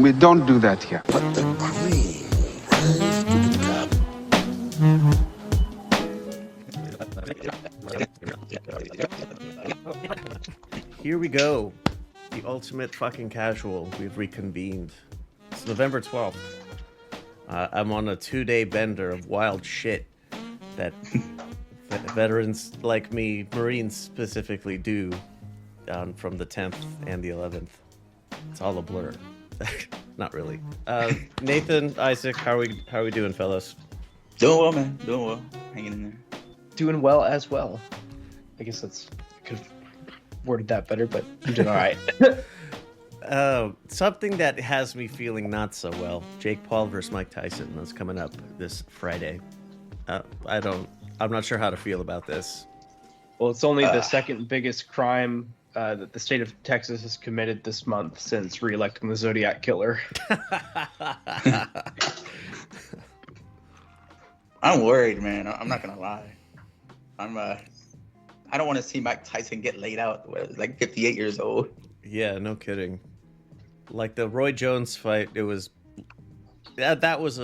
We don't do that here. But the cream rises to the top. Here we go. The ultimate fucking casual. We've reconvened. It's November 12th. I'm on a 2-day bender of wild shit that veterans like me, Marines specifically, do from the 10th and the 11th. It's all a blur. Not really. Nathan, Isaac, how are we doing, fellas? Doing well, man. Doing well. Hanging in there. Doing well as well. I guess I could have worded that better, but I'm doing all right. Something that has me feeling not so well. Jake Paul versus Mike Tyson is coming up this Friday. I'm not sure how to feel about this. Well, it's only the second biggest crime that the state of Texas has committed this month since re-electing the Zodiac Killer. I'm worried, man. I'm not gonna lie. I don't want to see Mike Tyson get laid out. Like 58 years old. Yeah, no kidding. Like the Roy Jones fight, it was that was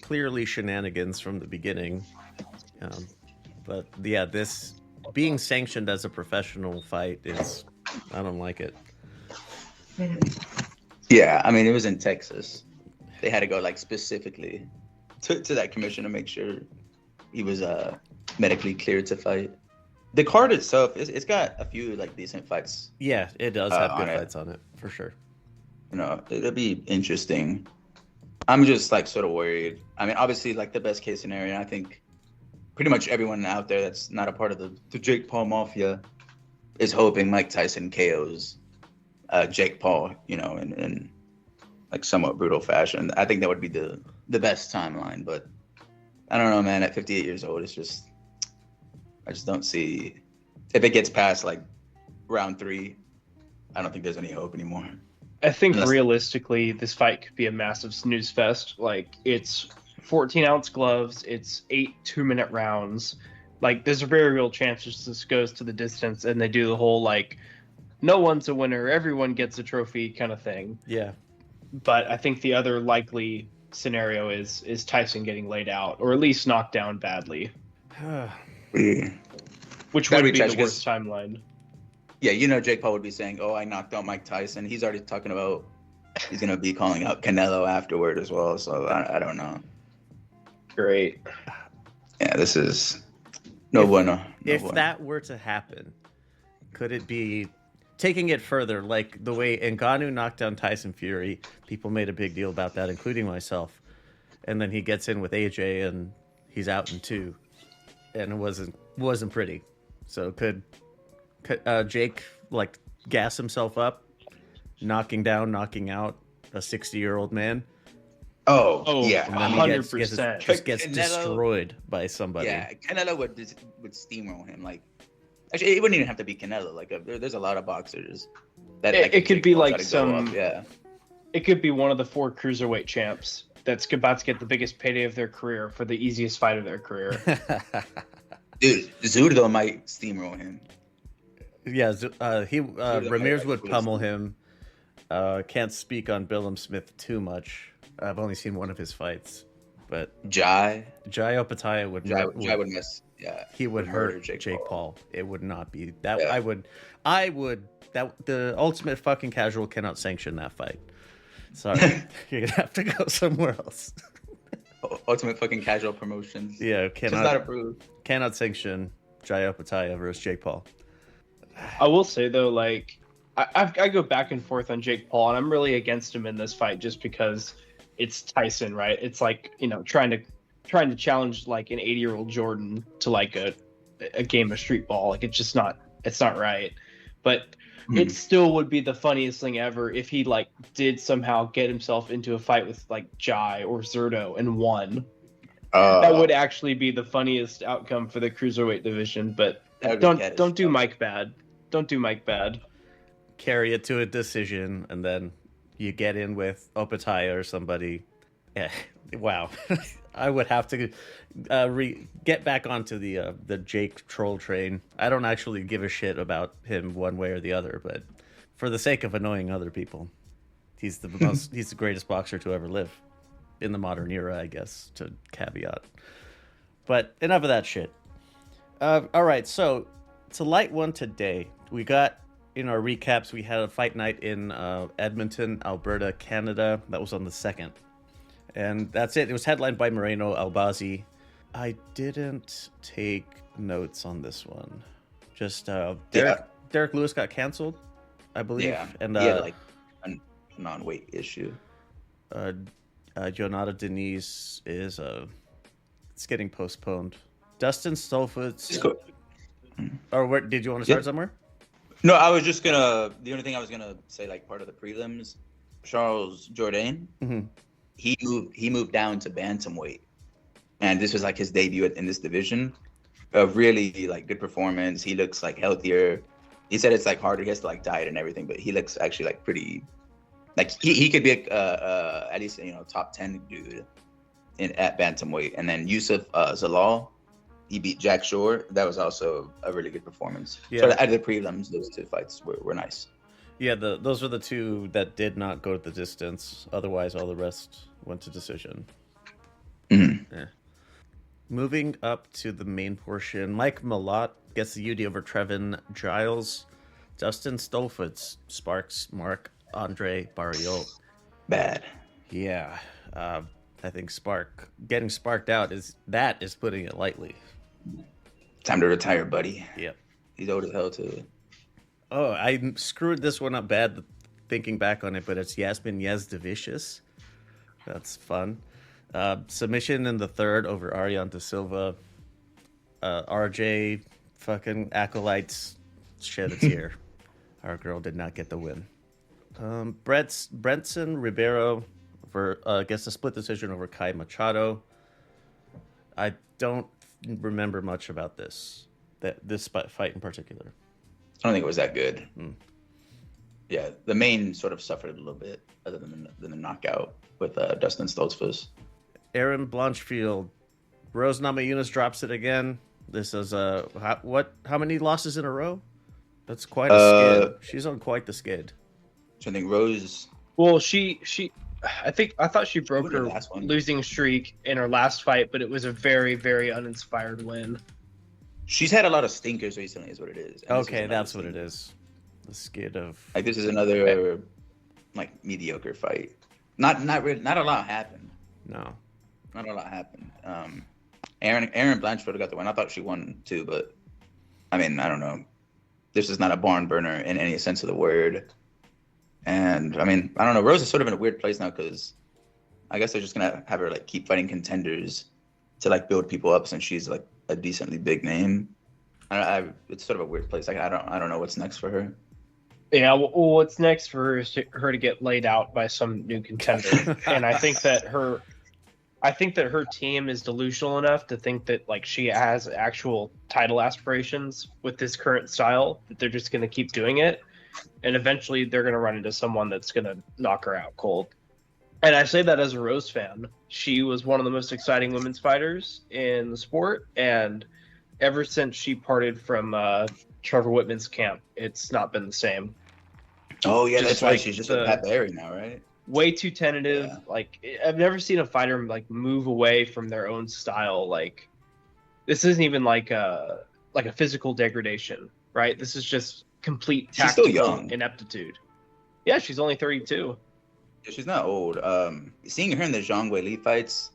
clearly shenanigans from the beginning. But yeah, this being sanctioned as a professional fight I don't like it. Yeah, I mean, it was in Texas. They had to go like specifically to that commission to make sure he was medically cleared to fight. The card itself, it's got a few like decent fights. Yeah, it does have good fights on it for sure. You know, it'll be interesting. I'm just like sort of worried. I mean, obviously, like the best case scenario, I think pretty much everyone out there that's not a part of the Jake Paul mafia is hoping Mike Tyson KOs Jake Paul, you know, in like somewhat brutal fashion. I think that would be the best timeline, but I don't know, man. At 58 years old, I just don't see if it gets past like round 3. I don't think there's any hope anymore. I think realistically, this fight could be a massive snooze fest. Like, it's 14-ounce gloves. It's 8 2-minute rounds. Like, there's a very real chance this goes to the distance, and they do the whole, like, no one's a winner, everyone gets a trophy kind of thing. Yeah. But I think the other likely scenario is Tyson getting laid out, or at least knocked down badly. Which would be the worst timeline. Yeah, you know, Jake Paul would be saying, "Oh, I knocked out Mike Tyson." He's already talking about he's gonna be calling out Canelo afterward as well. So I don't know. Great. Yeah, this is no bueno. If that were to happen, could it be taking it further, like the way Ngannou knocked down Tyson Fury? People made a big deal about that, including myself. And then he gets in with AJ, and he's out in 2, and it wasn't pretty. So could Jake like gas himself up, knocking out a 60-year-old man? Oh yeah, 100%. Just gets destroyed by somebody. Yeah, Canelo would steamroll him. Like, actually, it wouldn't even have to be Canelo. Like, there's a lot of boxers that it could be like yeah. It could be one of the 4 cruiserweight champs that's about to get the biggest payday of their career for the easiest fight of their career. Dude, Zurdo might steamroll him. Yeah, Ramirez would pummel him. Can't speak on Billum Smith too much. I've only seen one of his fights, but Jai Opetaia would miss. Yeah, he would hurt Jake Paul. It would not be that. Yeah. I would. That the ultimate fucking casual cannot sanction that fight. Sorry, you're gonna have to go somewhere else. Ultimate fucking casual promotions. Yeah, cannot not approved. Cannot sanction Jai Opetaia versus Jake Paul. I will say though, like I go back and forth on Jake Paul, and I'm really against him in this fight just because it's Tyson, right? It's like, you know, trying to challenge like an 80-year-old Jordan to like a game of street ball. Like, it's not right. But it still would be the funniest thing ever if he like did somehow get himself into a fight with like Jai or Zurdo and won. That would actually be the funniest outcome for the cruiserweight division. But don't do Mike bad. Don't do Mike bad. Carry it to a decision, and then you get in with Opetaia or somebody. Yeah, wow. I would have to get back onto the Jake troll train. I don't actually give a shit about him one way or the other, but for the sake of annoying other people. He's the most. He's the greatest boxer to ever live in the modern era, I guess. To caveat. But enough of that shit. All right, so it's a light one today. We got in our recaps. We had a fight night in Edmonton, Alberta, Canada. That was on the 2nd, and that's it. It was headlined by Moreno Albazi. I didn't take notes on this one. Just Derek Lewis got canceled, I believe. Yeah, and he had like a non-weight issue. Jonata Denise is it's getting postponed. Dustin Stolfitz. Or where did you want to start somewhere? No, I was just gonna. The only thing I was gonna say, like part of the prelims, Charles Jourdain, he moved down to bantamweight, and this was like his debut in this division. A really like good performance. He looks like healthier. He said it's like harder. He has to like diet and everything, but he looks actually like pretty. Like he could be at least top 10 dude at bantamweight. And then Yusuf Zalal, he beat Jack Shore. That was also a really good performance. Yeah. So out of the prelims, those two fights were nice. Yeah, those were the two that did not go the distance. Otherwise, all the rest went to decision. Mm-hmm. Yeah. Moving up to the main portion, Mike Malott gets the UD over Trevin Giles. Dustin Stolfitz sparks Mark Andre Barrios. Bad. Yeah, I think getting sparked out is putting it lightly. Time to retire, buddy. Yep. He's old as hell too. Oh, I screwed this one up bad thinking back on it, but it's Yasmin Yazdavicius. That's fun. Submission in the 3rd over Ariane De Silva. RJ fucking acolytes shed a tear. Our girl did not get the win. Brenson Ribeiro gets a split decision over Kai Machado. I don't remember much about this fight in particular. I don't think it was that good. Yeah, the main sort of suffered a little bit, other than the knockout with Dustin Stoltzfus. Aaron Blanchfield, Rose Namajunas drops it again. This is how many losses in a row? That's quite a skid. She's on quite the skid. So I think Rose. Well, I thought she broke her last one. losing streak in her last fight, but it was a very, very uninspired win. She's had a lot of stinkers recently, is what it is. And Okay, that's what it is. The skid of Like this is another like mediocre fight. Not a lot happened. no. Not a lot happened. Aaron Blanchfield got the win. I thought she won too, but I mean, I don't know. This is not a barn burner in any sense of the word. And I mean, I don't know. Rose is sort of in a weird place now because I guess they're just gonna have her like keep fighting contenders to like build people up since she's like a decently big name. It's sort of a weird place. Like I don't know what's next for her. Yeah, well, what's next for her is her to get laid out by some new contender, and I think that her team is delusional enough to think that like she has actual title aspirations with this current style that they're just going to keep doing it, and eventually they're going to run into someone that's going to knock her out cold. And I say that as a Rose fan. She was one of the most exciting women's fighters in the sport, and ever since she parted from Trevor Whitman's camp, it's not been the same. Oh yeah, Just that's right. like She's just with Pat Barry now, right? Way too tentative. Yeah. Like I've never seen a fighter like move away from their own style. Like this isn't even like a physical degradation, right? This is just complete She's still tactical young. ineptitude. Yeah, she's only 32. Yeah, she's not old. Seeing her in the Zhang Weili fights,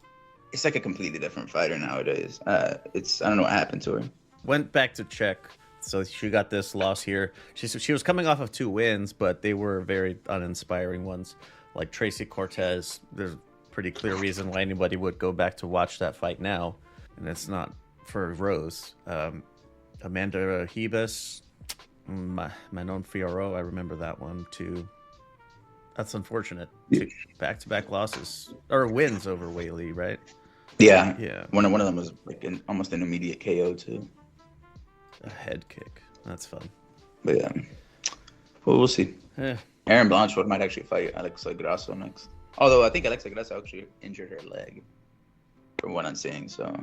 it's like a completely different fighter nowadays. I don't know what happened to her. Went back to check. So she got this loss here. She was coming off of 2 wins, but they were very uninspiring ones. Like Tracy Cortez, there's a pretty clear reason why anybody would go back to watch that fight now, and it's not for Rose. Amanda Hebus, Manon Fiorot, I remember that one too. That's unfortunate. Back-to-back losses or wins over Weili, right? Yeah. Yeah. One of them was like almost an immediate KO too. A head kick. That's fun. But yeah, well, we'll see. Eh. Aaron Blanchfield might actually fight Alexa Grasso next. Although I think Alexa Grasso actually injured her leg, from what I'm seeing, so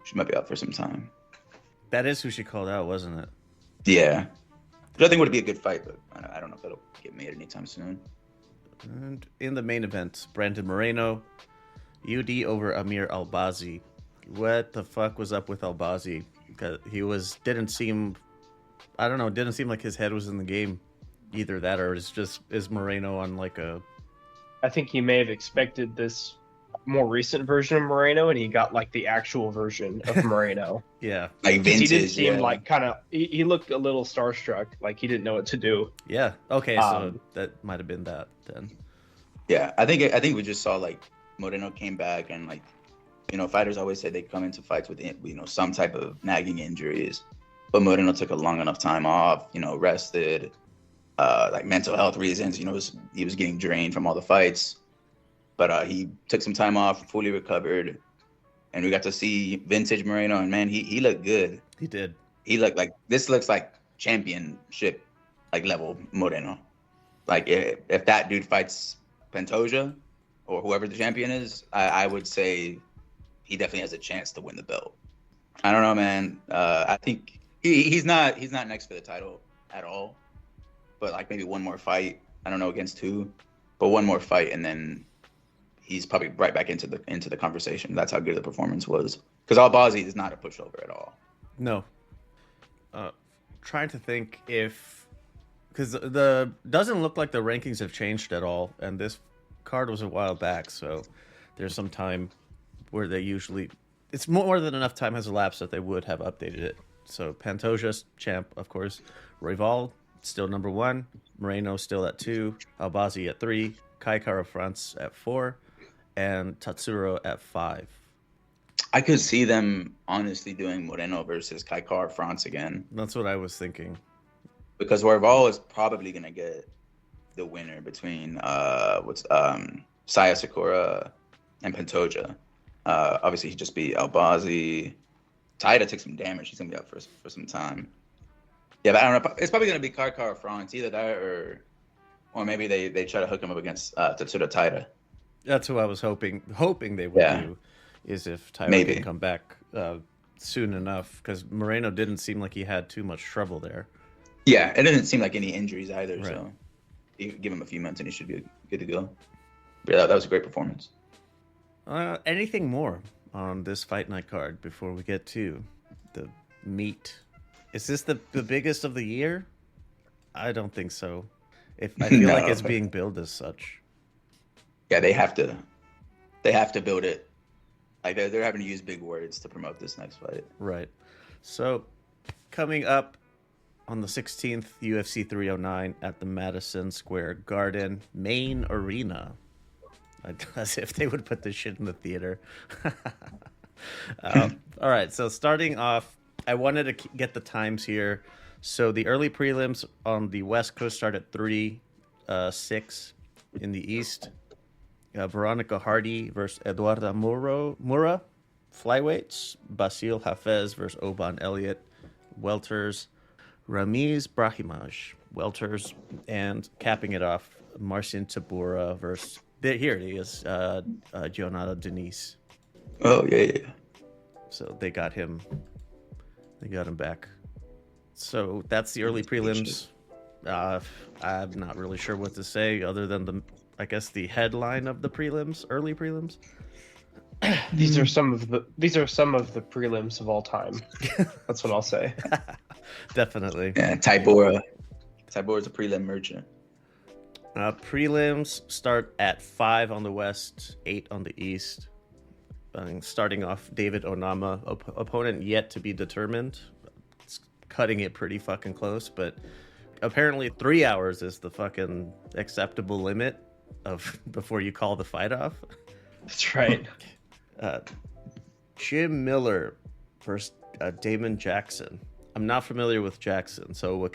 she might be out for some time. That is who she called out, wasn't it? Yeah, which I think would be a good fight, but I don't know if it'll get made anytime soon. And in the main event, Brandon Moreno, UD over Amir Albazi. What the fuck was up with Albazi? Didn't seem like his head was in the game. Either that or is Moreno on like a... I think he may have expected this more recent version of Moreno, and he got like the actual version of Moreno. Yeah. Like vintage. He did seem like kind of, he looked a little starstruck, like he didn't know what to do. Yeah. Okay, so that might have been that then. Yeah, I think we just saw like Moreno came back, and like, you know, fighters always say they come into fights with, you know, some type of nagging injuries, but Moreno took a long enough time off, you know, rested, like mental health reasons, you know, he was getting drained from all the fights, but he took some time off, fully recovered, and we got to see vintage Moreno, and man, he looked good. He did. He looked like, this looks like championship like level Moreno. Like if that dude fights Pantoja or whoever the champion is, I would say he definitely has a chance to win the belt. I don't know, man. I think he's not next for the title at all. But like maybe one more fight. I don't know against who, but one more fight, and then he's probably right back into the conversation. That's how good the performance was. Because Albazi is not a pushover at all. No. Trying to think if, because the doesn't look like the rankings have changed at all, and this card was a while back, so there's some time where they usually, it's more than enough time has elapsed that they would have updated it. So Pantoja's champ, of course, Royval still number 1, Moreno still at 2, Albazi at 3, Kai Kara France at 4, and Tatsuro at 5. I could see them honestly doing Moreno versus Kai Kara France again. That's what I was thinking. Because Royval is probably gonna get the winner between Saya Sakura and Pantoja. Obviously he just beat Albazi. Taida took some damage. She's gonna be out for some time. Yeah, but I don't know. It's probably gonna be Kai Kara France, either that or maybe they try to hook him up against Tatsuro Taida. That's who I was hoping they would do, is if Taida can come back soon enough, because Moreno didn't seem like he had too much trouble there. Yeah, it doesn't seem like any injuries either, right. So you give him a few months and he should be good to go. But yeah, that was a great performance. Anything more on this fight night card before we get to the meat? Is this the biggest of the year? I don't think so. I feel like it's being billed as such. Yeah, they have to build it. Like they're having to use big words to promote this next fight. Right. So coming up on the 16th, UFC 309 at the Madison Square Garden main arena. As if they would put this shit in the theater. All right, so starting off, I wanted to get the times here. So the early prelims on the West Coast start at 3-6 in the East. Veronica Hardy versus Eduarda Mura, flyweights. Basil Hafez versus Oban Elliott, welters. Ramiz Brahimaj, welters. And capping it off, Marcin Tybura versus, here it is, Gionata Denise. Oh, yeah. So they got him back. So that's the early prelims. I'm not really sure what to say other than the headline of the prelims, early prelims. These are some of the prelims of all time. That's what I'll say. Definitely. Yeah, Tybura's a prelim merchant. Prelims start at 5 on the West, 8 on the East. Starting off, David Onama, opponent yet to be determined. It's cutting it pretty fucking close, but apparently 3 hours is the fucking acceptable limit of before you call the fight off. That's right. Jim Miller versus Damon Jackson. I'm not familiar with Jackson, so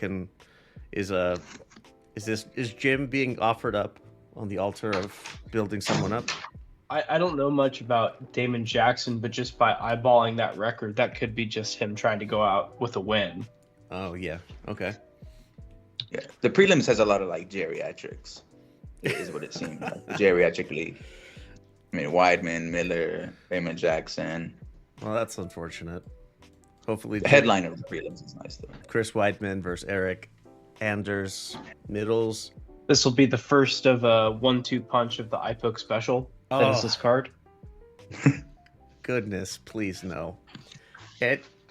is Jim being offered up on the altar of building someone up? I don't know much about Damon Jackson, but just by eyeballing that record, that could be just him trying to go out with a win. Oh, yeah. Okay. Yeah, the prelims has a lot of like geriatrics, is what it seems like. The geriatric league. I mean, Weidman, Miller, Damon Jackson. Well, that's unfortunate. Hopefully, the headline of the prelims is nice though. Chris Weidman versus Eric Anders Middles. This will be the first of a 1-2 punch of the eye poke special. That is Oh. this card. Goodness, please no.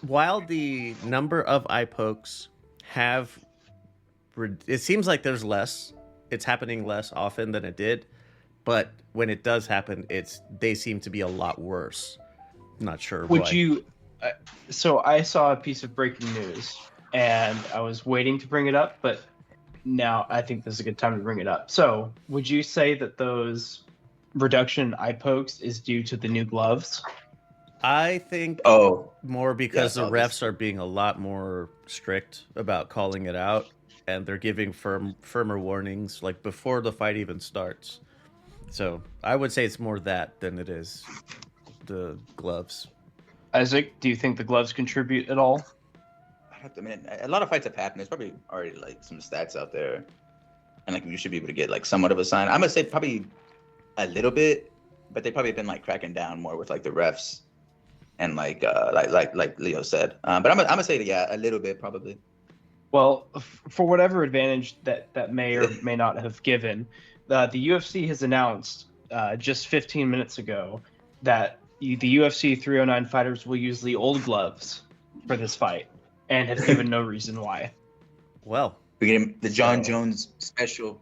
While the number of eye pokes have, it seems like there's less. It's happening less often than it did, but when it does happen, they seem to be a lot worse. Not sure. Would why. you? So I saw a piece of breaking news, and I was waiting to bring it up, but now I think this is a good time to bring it up. So, would you say that those reduction in eye pokes is due to the new gloves? I think Oh, more because Yes, the refs are being a lot more strict about calling it out, and they're giving firmer warnings like before the fight even starts. So I would say it's more that than it is the gloves. Isaac, do you think the gloves contribute at all? I mean, a lot of fights have happened. There's probably already like some stats out there, and like you should be able to get like somewhat of a sign. I'm gonna say probably a little bit, but they probably been like cracking down more with like the refs and like Leo said. But I'm gonna say yeah, a little bit probably. Well, for whatever advantage that may or may not have given, the UFC has announced just 15 minutes ago that the UFC 309 fighters will use the old gloves for this fight, and have given no reason why. Well, We're getting the John So- Jones special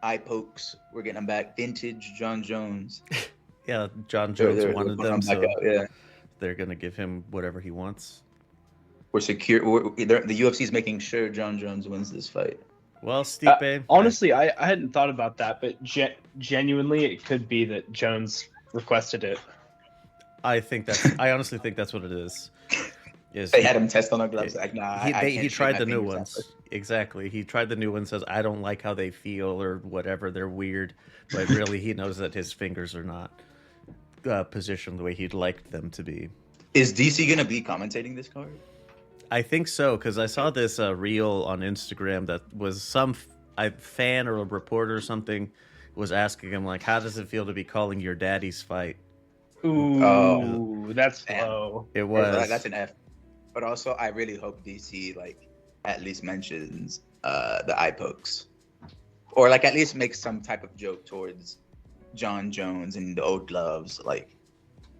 eye pokes. We're getting them back, vintage John Jones. yeah, John Jones They're wanted putting them, back so out, yeah. they're gonna give him whatever he wants. We're secure. The UFC is making sure John Jones wins this fight. Well, Stipe, Honestly, I hadn't thought about that, but genuinely, it could be that Jones requested it. I honestly think that's what it is. They had him test on the gloves. Like, nah, I can't he shoot tried my the new fingers ones. out. Exactly. He tried the new ones. Says I don't like how they feel or whatever. They're weird, but really he knows that his fingers are not positioned the way he'd like them to be. Is DC gonna be commentating this card? I think so because I saw this reel on Instagram that was some fan or a reporter or something was asking him like, "How does it feel to be calling your daddy's fight?" Ooh, Oh. that's Damn. low. It was. That's an F. But also, I really hope DC like at least mentions the eye pokes, or like at least makes some type of joke towards John Jones and the old gloves. Like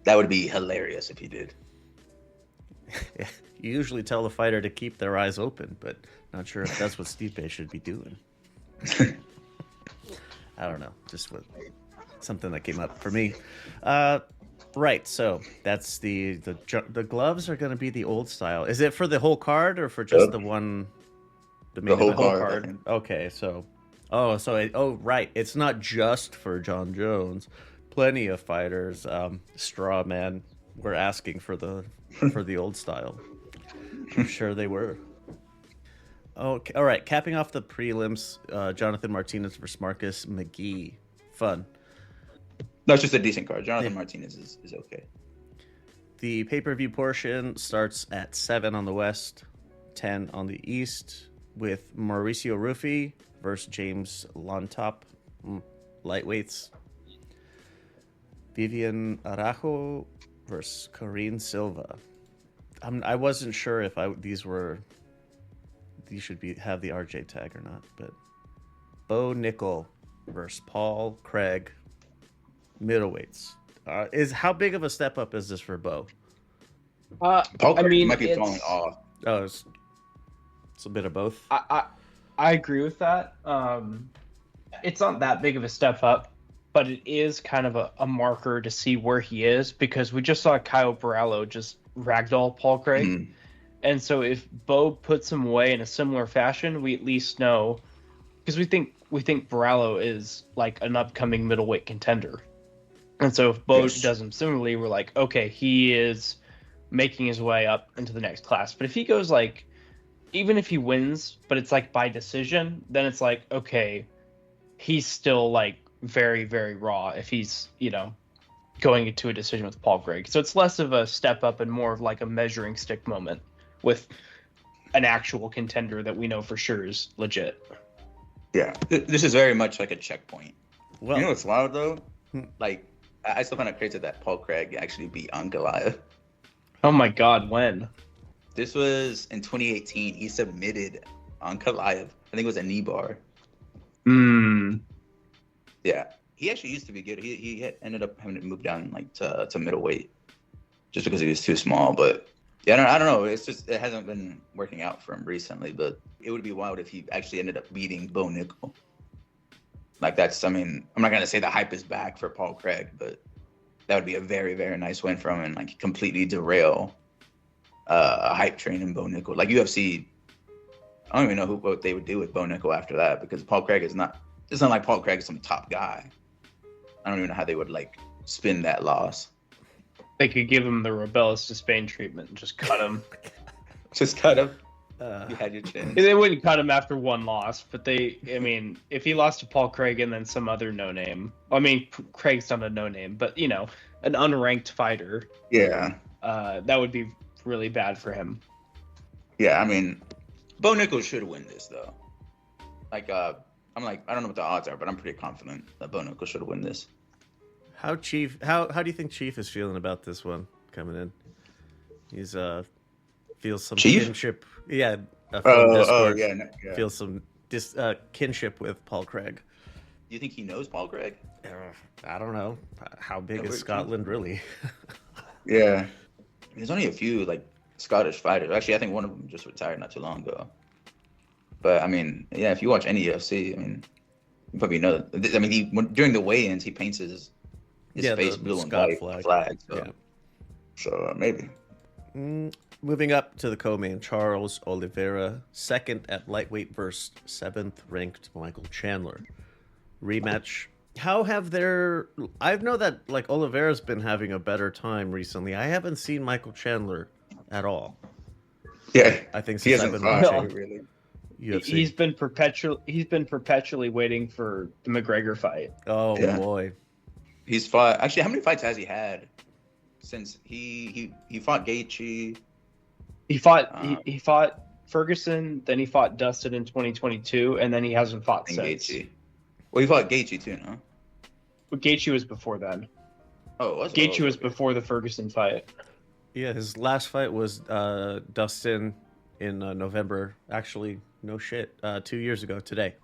that would be hilarious if he did. You usually tell the fighter to keep their eyes open, but not sure if that's what Stipe should be doing. I don't know. Just something that came up for me. Right. So that's the gloves are going to be the old style. Is it for the whole card or for just Yep. the one? The whole event? card. I think. Okay. So, right. It's not just for John Jones. Plenty of fighters, straw man, were asking for the old style. I'm sure they were. Okay, all right. Capping off the prelims, Jonathan Martinez versus Marcus McGee. Fun. No, it's just a decent card. Jonathan Martinez is okay. The pay-per-view portion starts at 7 on the West, 10 on the East, with Mauricio Rufy versus James Lontop, lightweights. Vivian Arajo versus Corrine Silva. I wasn't sure if these should have the RJ tag or not, but Bo Nickel versus Paul Craig, middleweights. How big of a step up is this for Bo? Paul I mean, might be it's- falling off. Oh, it's a bit of both. I agree with that. It's not that big of a step up, but it is kind of a marker to see where he is, because we just saw Kyle Borrallo just ragdoll Paul Craig. Mhm. And so if Bo puts him away in a similar fashion, we at least know, because we think Borrallo is like an upcoming middleweight contender. And so if Bo Yes. does him similarly, we're like, okay, he is making his way up into the next class. But if he goes like, even if he wins, but it's like by decision, then it's like, okay, he's still like very, very raw if he's, going into a decision with Paul Craig. So it's less of a step up and more of like a measuring stick moment with an actual contender that we know for sure is legit. Yeah, this is very much like a checkpoint. Well, You know what's wild though? Hmm. Like, I still find it crazy that Paul Craig actually beat Ankalaev. Oh my God, when? This was in 2018. He submitted Ankalaev. I think it was a knee bar. Hmm. Yeah, he actually used to be good. He ended up having to move down like to middleweight just because he was too small. But yeah, I don't know. It's just it hasn't been working out for him recently. But it would be wild if he actually ended up beating Bo Nickel. Like that's, I mean, I'm not gonna say the hype is back for Paul Craig, but that would be a very, very nice win for him and like completely derail a hype train in Bo Nickel. Like UFC, I don't even know what they would do with Bo Nickel after that because Paul Craig is not. It's not like Paul Craig is some top guy. I don't even know how they would like spin that loss. They could give him the Rebellis to Spain treatment and just cut him. Just cut him. You had your chance. They wouldn't cut him after one loss, but I mean, if he lost to Paul Craig and then some other no name, I mean, Craig's not a no name, but you know, an unranked fighter. Yeah. That would be really bad for him. Yeah, I mean, Bo Nickel should win this though. Like, I'm like, I don't know what the odds are, but I'm pretty confident that Bo Nickel should win this. How do you think Chief is feeling about this one coming in? He's feels some Chief? kinship. Yeah, from Discord. Yeah. Feels some kinship with Paul Craig. Do you think he knows Paul Craig? I don't know. How big Yeah, is Scotland really? Yeah. There's only a few like Scottish fighters. Actually, I think one of them just retired not too long ago. But I mean, yeah, if you watch any UFC, I mean, you probably know that. I mean, during the weigh-ins, he paints his face blue and white flag. So maybe. Moving up to the co-main, Charles Oliveira, second at lightweight versus 7th ranked Michael Chandler. Rematch. How have I know that like Oliveira's been having a better time recently. I haven't seen Michael Chandler at all. Yeah, I think since I've been watching really. UFC. He's been perpetually waiting for the McGregor fight. Oh yeah. Boy. He's fought. Actually, how many fights has he had since he fought Gaethje? He fought Ferguson, then he fought Dustin in 2022, and then he hasn't fought since. Gaethje. Well, he fought Gaethje too, no? But Gaethje was before then. Oh, was Gaethje was before the Ferguson fight. Yeah, his last fight was Dustin in November. Actually, no shit, 2 years ago today.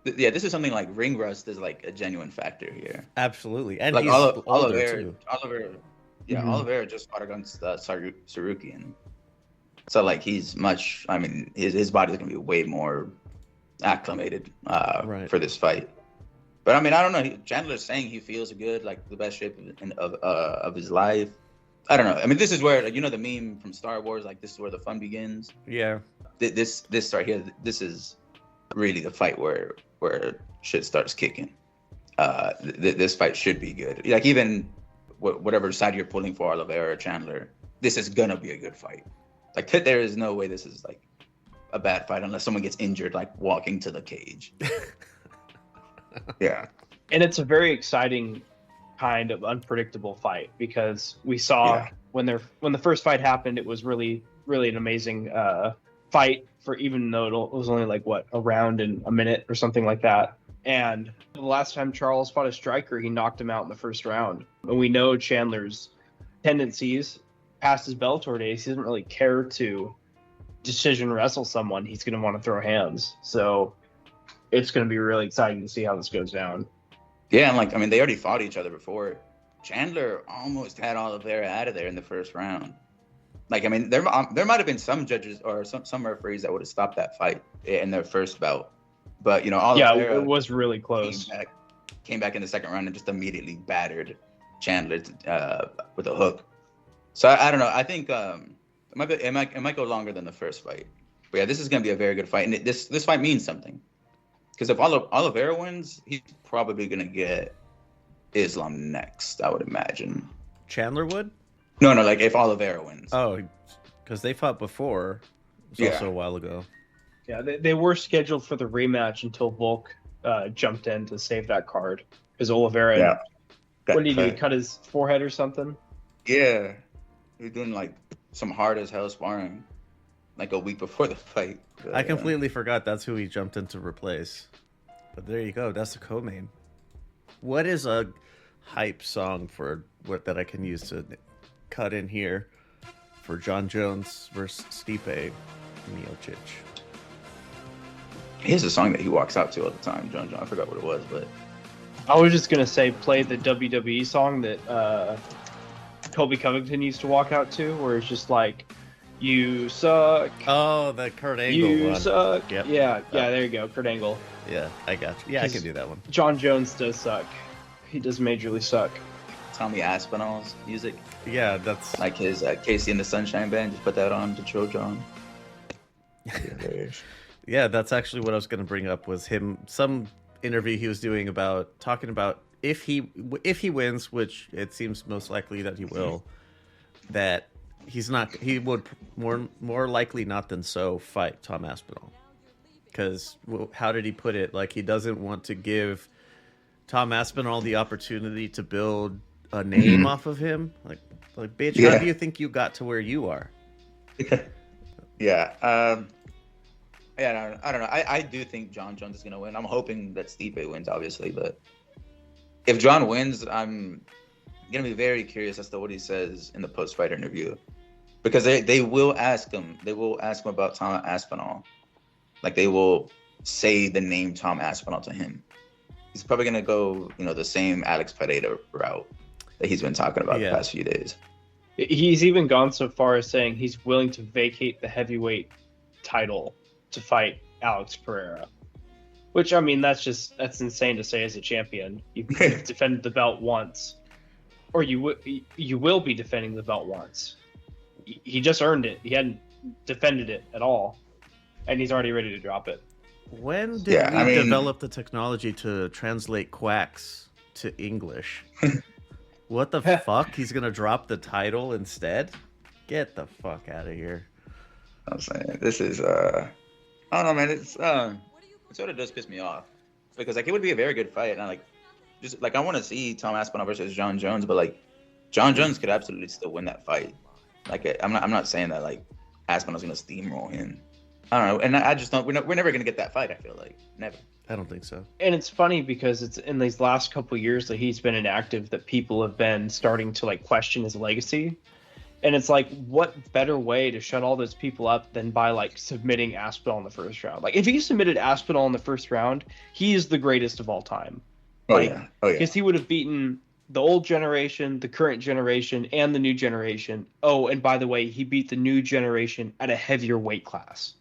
Yeah, this is something like ring rust is like a genuine factor here. Absolutely, and like he's older too. Oliveira just fought against Sarukian. So like he's much. I mean, his body's gonna be way more acclimated for this fight. But I mean, I don't know. Chandler's saying he feels good, like the best shape of his life. I don't know. I mean, this is where you know the meme from Star Wars, like this is where the fun begins. Yeah. This right here, this is really the fight where shit starts kicking. This fight should be good. Like even whatever side you're pulling for, Oliveira or Chandler, this is gonna be a good fight. Like there is no way this is like a bad fight unless someone gets injured, like walking to the cage. Yeah. And it's a very exciting kind of unpredictable fight because we saw when the first fight happened, it was really, really an amazing fight for even though it was only like a round and a minute or something like that. And the last time Charles fought a striker, he knocked him out in the first round. And we know Chandler's tendencies past his Bellator days. He doesn't really care to decision wrestle someone. He's going to want to throw hands. So it's going to be really exciting to see how this goes down. Yeah, and like, I mean, they already fought each other before. Chandler almost had Oliveira out of there in the first round. Like, I mean, there might have been some judges or some referees that would have stopped that fight in their first bout. But, you know, Oliveira it was really close. Came back in the second round and just immediately battered Chandler with a hook. So I don't know. I think it might go longer than the first fight. But yeah, this is going to be a very good fight. And this fight means something. Because if Oliveira wins, he's probably going to get Islam next, I would imagine. Chandler would? No, like if Oliveira wins. Oh, because they fought before. It was also a while ago. Yeah, they were scheduled for the rematch until Volk jumped in to save that card. Because Oliveira, what did he do? He cut his forehead or something? Yeah. He was doing like some hard as hell sparring like a week before the fight. I completely forgot that's who he jumped in to replace. But there you go. That's the co-main. What is a hype song for that I can use to cut in here for John Jones versus Stipe Miocic? He has a song that he walks out to all the time, John John. I forgot what it was, but I was just gonna say play the WWE song that Colby Covington used to walk out to, where it's just like, "You suck, Oh, the Kurt Angle you one. suck." Yep. Yeah, there you go, Kurt Angle. Yeah, I got you. Yeah, I can do that one. John Jones does suck. He does majorly suck. Tommy Aspinall's music, Yeah, that's like his Casey and the Sunshine Band, just put that on to chill John. yeah, that's actually what I was going to bring up was him. Some interview he was doing about talking about if he wins, which it seems most likely that he will, that he would more likely not than so fight Tom Aspinall, because how did he put it? Like, he doesn't want to give Tom Aspinall the opportunity to build a name off of him. Like bitch, how do you think you got to where you are? Yeah. Yeah, I don't know. I do think John Jones is going to win. I'm hoping that Stipe wins, obviously. But if John wins, I'm going to be very curious as to what he says in the post-fight interview. Because they will ask him. They will ask him about Tom Aspinall. Like, they will say the name Tom Aspinall to him. He's probably going to go, the same Alex Pereira route that he's been talking about the past few days. He's even gone so far as saying he's willing to vacate the heavyweight title to fight Alex Pereira, which, I mean, that's insane to say as a champion. You've defended the belt once, or you will be defending the belt once. He just earned it. He hadn't defended it at all, and he's already ready to drop it. When did we develop the technology to translate quacks to English? What the fuck? He's gonna drop the title instead? Get the fuck out of here. I'm saying, this is I don't know, man. It sort of does piss me off, because like, it would be a very good fight, and I want to see Tom Aspinall versus John Jones, but like, John Jones could absolutely still win that fight. Like, I'm not saying that like Aspinall's gonna steamroll him. I don't know, and I just don't. We're never gonna get that fight. I feel like never. I don't think so. And it's funny because it's in these last couple of years that he's been inactive that people have been starting to like question his legacy. And it's like, what better way to shut all those people up than by like submitting Aspinall in the first round? Like, if he submitted Aspinall in the first round, he is the greatest of all time. Oh yeah. Because he would have beaten the old generation, the current generation, and the new generation. Oh, and by the way, he beat the new generation at a heavier weight class.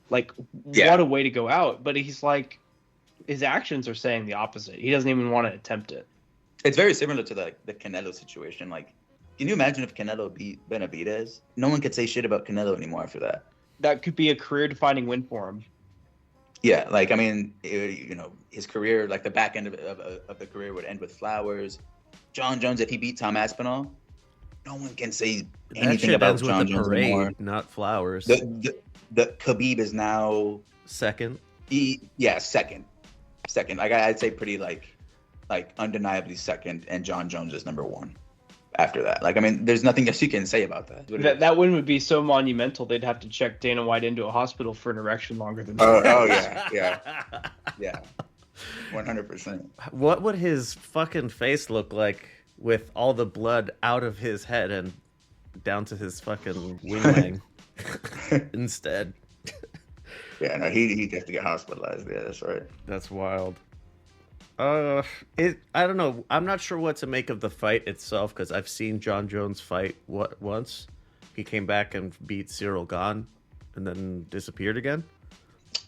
Like, what a way to go out. But he's like, his actions are saying the opposite. He doesn't even want to attempt it. It's very similar to the Canelo situation. Like, can you imagine if Canelo beat Benavidez? No one could say shit about Canelo anymore after that. That could be a career-defining win for him. Yeah, like, I mean, his career, like the back end of the career would end with flowers. John Jones, if he beat Tom Aspinall, no one can say anything about John Jones anymore. Not flowers. The Khabib is now second. Second. Like, I'd say pretty like undeniably second, and John Jones is number one after that. Like, I mean, there's nothing else you can say about that. That win would be so monumental, they'd have to check Dana White into a hospital for an erection longer than oh yeah 100%. What would his fucking face look like with all the blood out of his head and down to his fucking wing instead? Yeah, no, he has to get hospitalized. Yeah, that's right. That's wild. I don't know. I'm not sure what to make of the fight itself, because I've seen John Jones fight once. He came back and beat Cyril Gane and then disappeared again.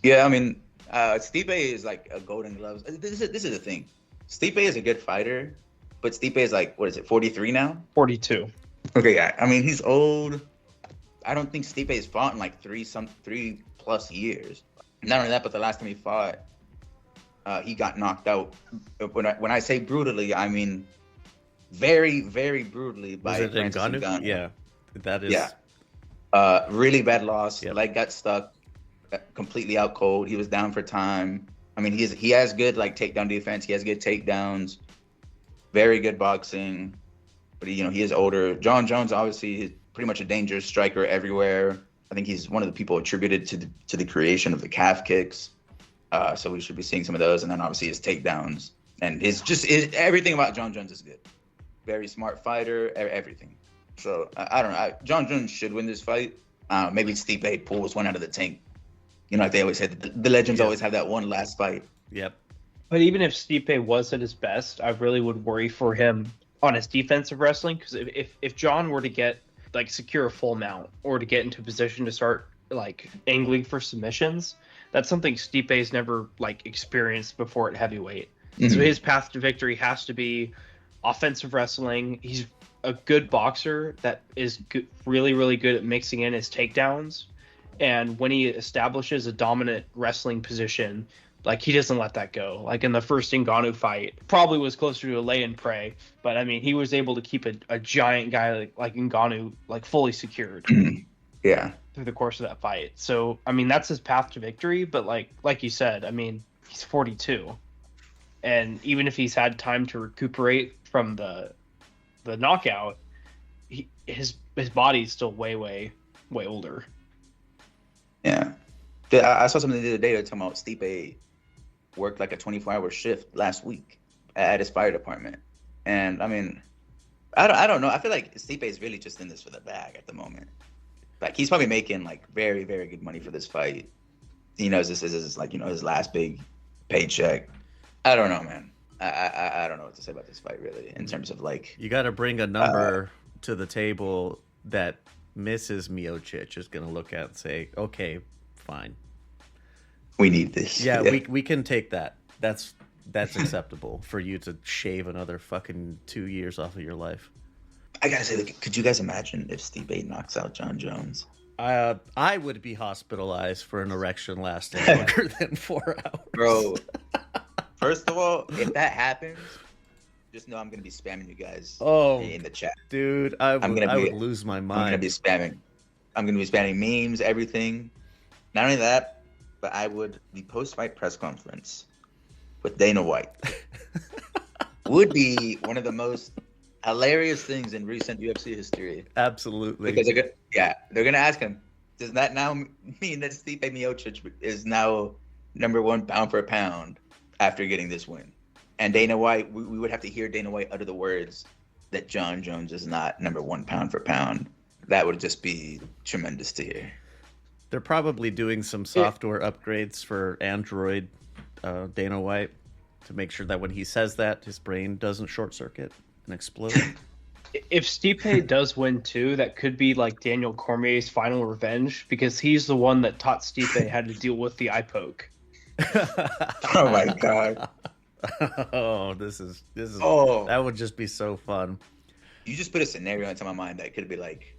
Yeah, I mean, Stipe is like a Golden Gloves. This is the thing. Stipe is a good fighter, but Stipe is like, what is it, 43 now? 42. Okay, yeah. I mean, he's old. I don't think Stipe has fought in like 3+ years. Not only that, but the last time he fought, he got knocked out. When I say brutally, I mean very, very brutally by Francis Ngannou. Yeah, that is. Yeah. Really bad loss. Yep. Leg got stuck, completely out cold. He was down for time. I mean, he has good like takedown defense. He has good takedowns. Very good boxing, but he is older. John Jones, obviously, is pretty much a dangerous striker everywhere. I think he's one of the people attributed to the creation of the calf kicks. So we should be seeing some of those, and then obviously his takedowns, and everything about John Jones is good. Very smart fighter, everything. So I don't know. John Jones should win this fight. Maybe Stipe pulls one out of the tank, You know, like they always said, the legends Yeah. always have that one last fight. Yep. But even if Stipe was at his best, I really would worry for him on his defensive wrestling, because if John were to get like secure a full mount or to get into a position to start like angling for submissions, that's something Stipe's never like experienced before at heavyweight. So Mhm. his path to victory has to be offensive wrestling. He's a good boxer that is good, really, really good at mixing in his takedowns. And when he establishes a dominant wrestling position, like he doesn't let that go. Like in the first Ngannou fight, probably was closer to a lay and pray, but I mean, he was able to keep a giant guy like Ngannou like fully secured Yeah. through the course of that fight. So I mean, that's his path to victory. But like you said, I mean, he's 42, and even if he's had time to recuperate from the knockout, his body's still way older. Yeah. I saw something the other day talking about Stipe worked like a 24-hour shift last week at his fire department. And I mean, I don't know. I feel like Stipe is really just in this for the bag at the moment. Like he's probably making like very, very good money for this fight. He knows this is like, you know, his last big paycheck. I don't know, man. I don't know what to say about this fight really in terms of like. You got to bring a number to the table that Mrs. Miocic is going to look at and say, okay, fine. We need this. Yeah, we can take that. That's acceptable for you to shave another fucking 2 years off of your life. I gotta say, like, could you guys imagine if Stipe knocks out John Jones? I would be hospitalized for an erection lasting longer than 4 hours. Bro, first of all, if that happens, just know I'm gonna be spamming you guys in the chat. Dude, I would lose my mind. I'm gonna be spamming memes, everything. Not only that, but I would the post-fight press conference with Dana White would be one of the most hilarious things in recent UFC history. Absolutely. Because they're gonna ask him, does that now mean that Stipe Miocic is now #1 pound for pound after getting this win? And Dana White, we would have to hear Dana White utter the words that John Jones is not #1 pound for pound. That would just be tremendous to hear. They're probably doing some software upgrades for Android, Dana White, to make sure that when he says that, his brain doesn't short circuit and explode. If Stipe does win too, that could be like Daniel Cormier's final revenge, because he's the one that taught Stipe how to deal with the eye poke. Oh my god. Oh, this is that would just be so fun. You just put a scenario into my mind that could be like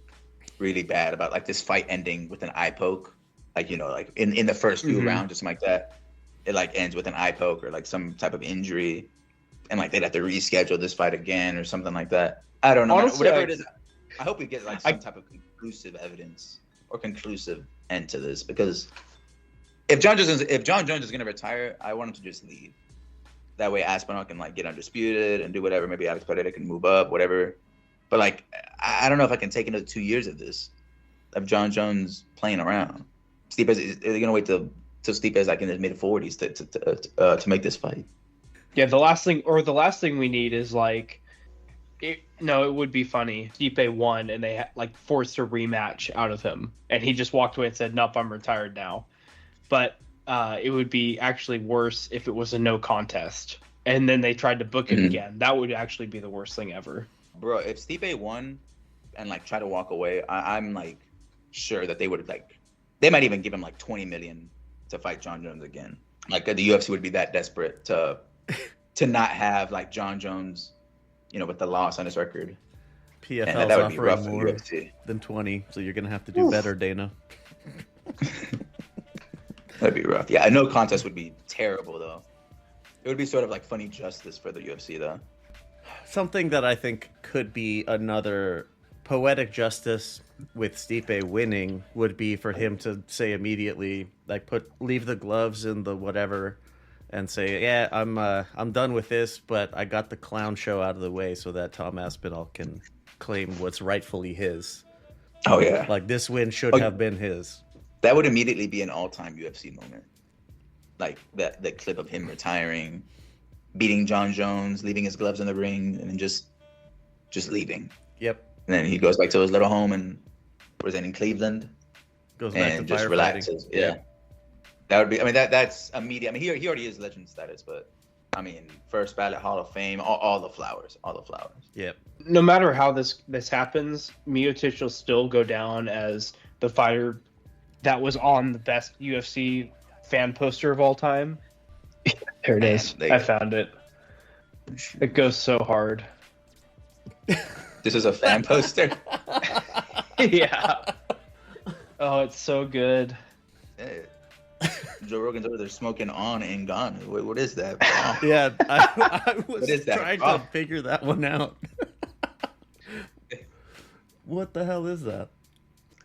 really bad about like this fight ending with an eye poke. Like, you know, like in the first few rounds or something like that. It like ends with an eye poke or like some type of injury. And like they'd have to reschedule this fight again or something like that. I don't know. Honestly, whatever it is, I hope we get like some type of conclusive evidence or conclusive end to this, because if John Jones is gonna retire, I want him to just leave. That way Aspinall can like get undisputed and do whatever. Maybe Alex Pereira can move up, whatever. But like I don't know if I can take another 2 years of this, of John Jones playing around. Are they gonna wait till Stipe is like in his mid-40s to make this fight? Yeah, the last thing we need is like, it would be funny. Stipe won and they like forced a rematch out of him, and he just walked away and said, "Nope, I'm retired now." But it would be actually worse if it was a no contest, and then they tried to book it again. That would actually be the worst thing ever. Bro, if Stipe won and like try to walk away, I'm like sure that they would like, they might even give him like 20 million to fight John Jones again. Like the UFC would be that desperate to not have like John Jones, you know, with the loss on his record. PFL's that would be rough offering for more UFC. than 20, so you're gonna have to do better, Dana. That'd be rough. Yeah, a no contest would be terrible though. It would be sort of like funny justice for the UFC though. Something that I think could be another poetic justice with Stipe winning would be for him to say immediately, like, leave the gloves in the whatever, and say, "Yeah, I'm done with this, but I got the clown show out of the way so that Tom Aspinall can claim what's rightfully his." Oh yeah, like this win should have been his. That would immediately be an all-time UFC moment. Like the clip of him retiring, beating John Jones, leaving his gloves in the ring, and then just leaving. Yep. And then he goes back to his little home in Cleveland. Goes back and to just firefighting. relaxes. Yeah. That would be. I mean, that's immediate. I mean, he already is legend status, but I mean, first ballot Hall of Fame, all the flowers, all the flowers. Yep. No matter how this happens, Miocic will still go down as the fighter that was on the best UFC fan poster of all time. There it Man, is. there you I go. found it. It goes so hard. This is a fan poster. Yeah. Oh, it's so good. Hey, Joe Rogan's over there smoking on and gone. What is that? Yeah, I was What is that? trying Oh. to figure that one out. What the hell is that?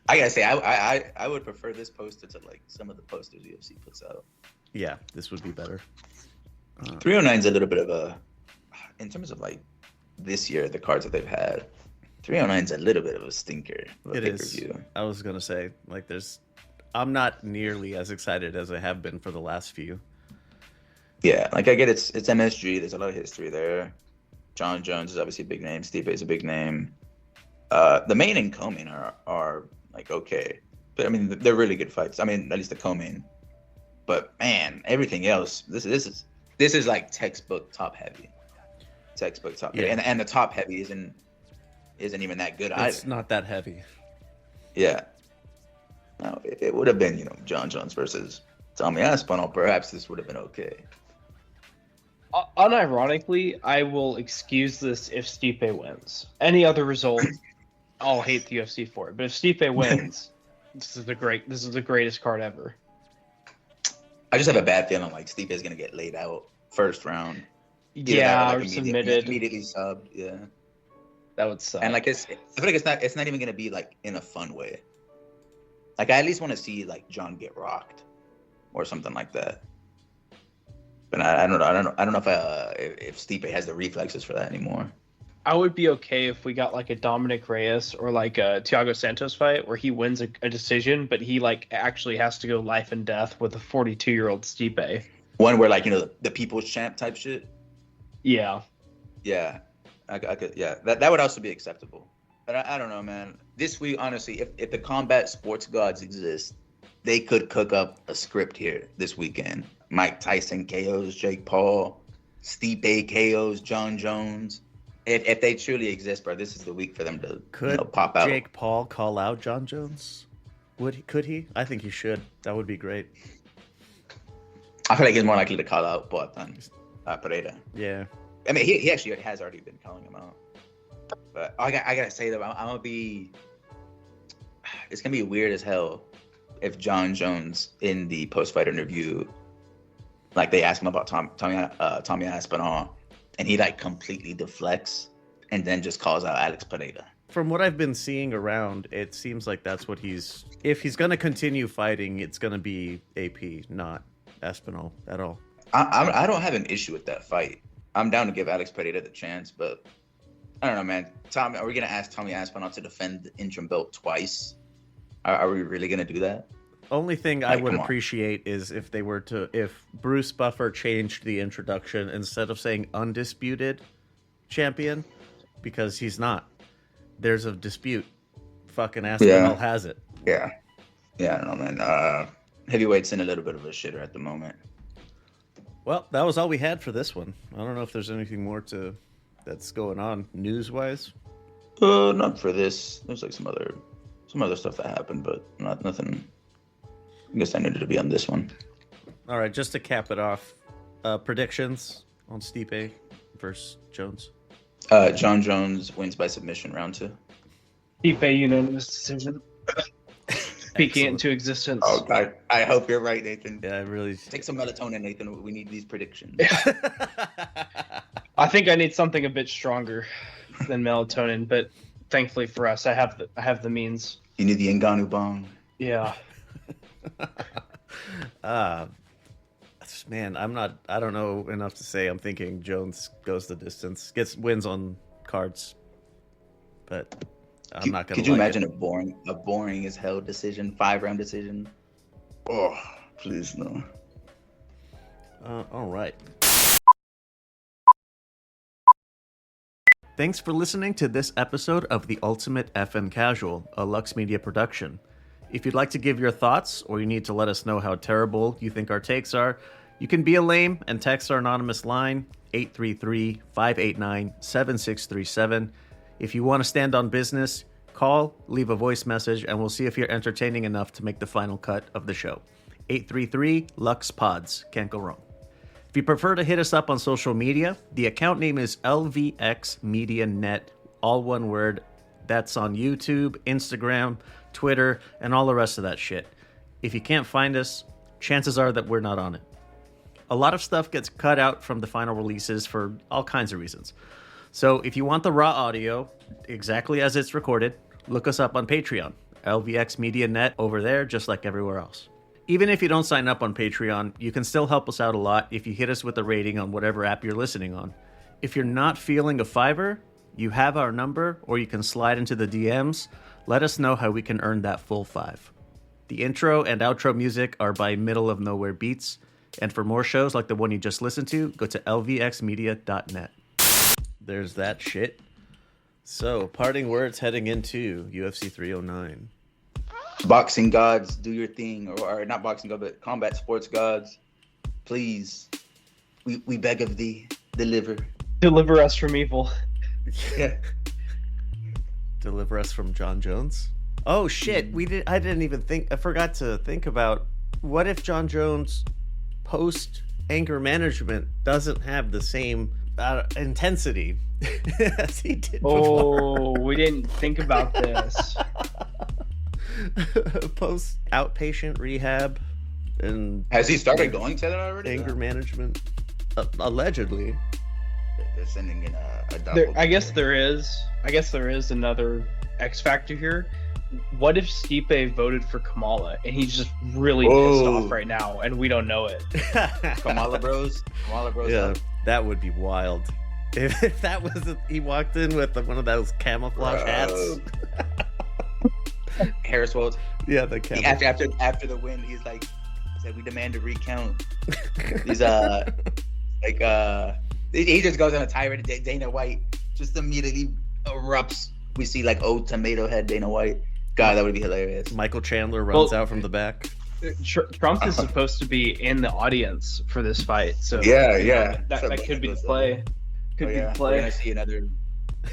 I gotta say, I would prefer this poster to like some of the posters UFC puts out. Yeah, this would be better. 309 is a little bit of a, in terms of like this year, the cards that they've had. 309 is a little bit of a stinker. Of a It is. pay-per-view. I was gonna say, like, I'm not nearly as excited as I have been for the last few. Yeah, like I get it's MSG. There's a lot of history there. John Jones is obviously a big name. Stipe is a big name. The main and co-main are like okay, but I mean they're really good fights. I mean at least the co-main. But man, everything else, this is like textbook top heavy. Textbook top heavy, Yeah. and the top heavy isn't even that good It's either. not that heavy. Yeah. No, it would have been John Jones versus Tommy Aspinall. Perhaps this would have been okay. Unironically, I will excuse this if Stipe wins. Any other result, I'll hate the UFC for it. But if Stipe wins, this is the greatest card ever. I just have a bad feeling like Stipe is gonna get laid out first round. Either Yeah, that or submitted. immediately subbed. Yeah. That would suck. And like I feel like it's not even gonna be like in a fun way. Like I at least want to see like John get rocked, or something like that. But I don't know if Stipe has the reflexes for that anymore. I would be okay if we got like a Dominic Reyes or like a Thiago Santos fight where he wins a decision, but he like actually has to go life and death with a 42-year-old Stipe. One where like the people's champ type shit. Yeah. Yeah, I could. Yeah, that would also be acceptable. But I don't know, man. This week, honestly, if the combat sports gods exist, they could cook up a script here this weekend. Mike Tyson KOs Jake Paul, Stipe KOs John Jones. If they truly exist, bro, this is the week for them to pop out. Jake Paul call out John Jones? Could he? I think he should. That would be great. I feel like he's more likely to call out Paul than Pereira. Yeah. I mean, he actually has already been calling him out. But I gotta say though, I'm gonna be. It's gonna be weird as hell if John Jones in the post-fight interview, like they ask him about Tommy Aspinall, and he like completely deflects and then just calls out Alex Pereira. From what I've been seeing around, it seems like that's what if he's going to continue fighting, it's going to be AP, not Aspinall at all. I don't have an issue with that fight. I'm down to give Alex Pereira the chance, but I don't know, man. Tommy, are we gonna ask Tommy Aspinall to defend the interim belt twice? Are we really gonna do that? Only thing I Like, would come on. appreciate is if Bruce Buffer changed the introduction instead of saying undisputed champion, because he's not. There's a dispute. Fucking Aspinall has it. Yeah, I don't know, man. Heavyweight's in a little bit of a shitter at the moment. Well, that was all we had for this one. I don't know if there's anything more that's going on news-wise. Not for this. There's like some other stuff that happened, but nothing. I guess I needed to be on this one. All right, just to cap it off, predictions on Stipe versus Jones. John Jones wins by submission round 2. Stipe unanimous decision. Speaking it Excellent. into existence. Oh, I hope you're right, Nathan. Yeah, I really. Take some melatonin, Nathan. We need these predictions. I think I need something a bit stronger than melatonin, but thankfully for us, I have the means. You need the Ngannou bong. Yeah. Man, I don't know enough to say. I'm thinking Jones goes the distance, wins on cards, but I'm not gonna. Could you like imagine it. a boring as hell decision, 5-round decision? Oh, please no. All right. Thanks for listening to this episode of The Ultimate FN Casual, a Lux Media production. If you'd like to give your thoughts or you need to let us know how terrible you think our takes are, you can be a lame and text our anonymous line, 833-589-7637. If you want to stand on business, call, leave a voice message, and we'll see if you're entertaining enough to make the final cut of the show. 833-LUX-PODS. Can't go wrong. If you prefer to hit us up on social media, the account name is LVX Media Net, all one word. That's on YouTube, Instagram, Twitter, and all the rest of that shit. If you can't find us, chances are that we're not on it. A lot of stuff gets cut out from the final releases for all kinds of reasons. So if you want the raw audio exactly as it's recorded, look us up on Patreon, LVX Media Net over there, just like everywhere else. Even if you don't sign up on Patreon, you can still help us out a lot if you hit us with a rating on whatever app you're listening on. If you're not feeling a $5, you have our number, or you can slide into the DMs. Let us know how we can earn that full $5. The intro and outro music are by Middle of Nowhere Beats. And for more shows like the one you just listened to, go to lvxmedia.net. There's that shit. So, parting words heading into UFC 309. Boxing gods, do your thing, or not boxing gods, but combat sports gods. Please, we beg of thee, deliver. Deliver us from evil. Yeah. Deliver us from John Jones. Oh shit, I didn't even think. I forgot to think about what if John Jones post anger management doesn't have the same intensity as he did before. Oh, we didn't think about this. Post outpatient rehab and Has he started going to that already? anger management, allegedly. They're sending in a There, I guess there is another X factor here. What if Stipe voted for Kamala and he's just really pissed off right now and we don't know it? Kamala Bros. Yeah, Up. that would be wild. If that was he walked in with one of those camouflage hats. Harris Wells. Yeah, the camouflage. After the win, he said we demand a recount. He's he just goes on a tirade. Dana White just immediately erupts. We see tomato head Dana White. God, that would be hilarious. Michael Chandler runs out from the back. Trump is supposed to be in the audience for this fight, so yeah. That could be the play. Could be the play. We're gonna see another.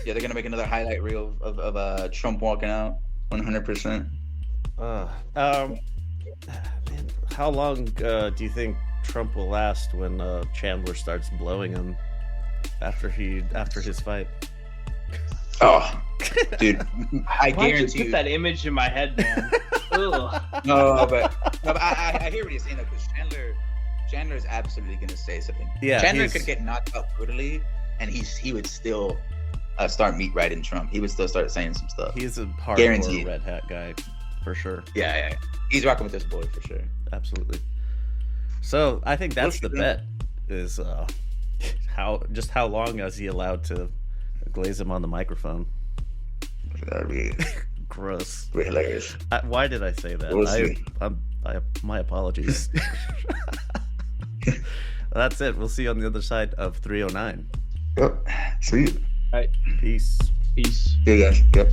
Yeah, they're gonna make another highlight reel of Trump walking out, 100%. Man, how long do you think Trump will last when Chandler starts blowing him after his fight? Oh, dude, I Why'd guarantee you put that image in my head, man? Ugh. No, but I hear what you're saying though, because Chandler is absolutely gonna say something. Yeah, Chandler could get knocked out brutally, and he would still start meat riding Trump. He would still start saying some stuff. He's a hardcore Guaranteed. red hat guy, for sure. Yeah. He's rocking with this boy for sure. Absolutely. So I think that's the bet. Is how long is he allowed to glaze him on the microphone? That'd be Gross. hilarious. Why did I say that? We'll see. My apologies. That's it. We'll see you on the other side of 309. Yep. Sweet. Right. Peace. Peace. See you guys. Yep.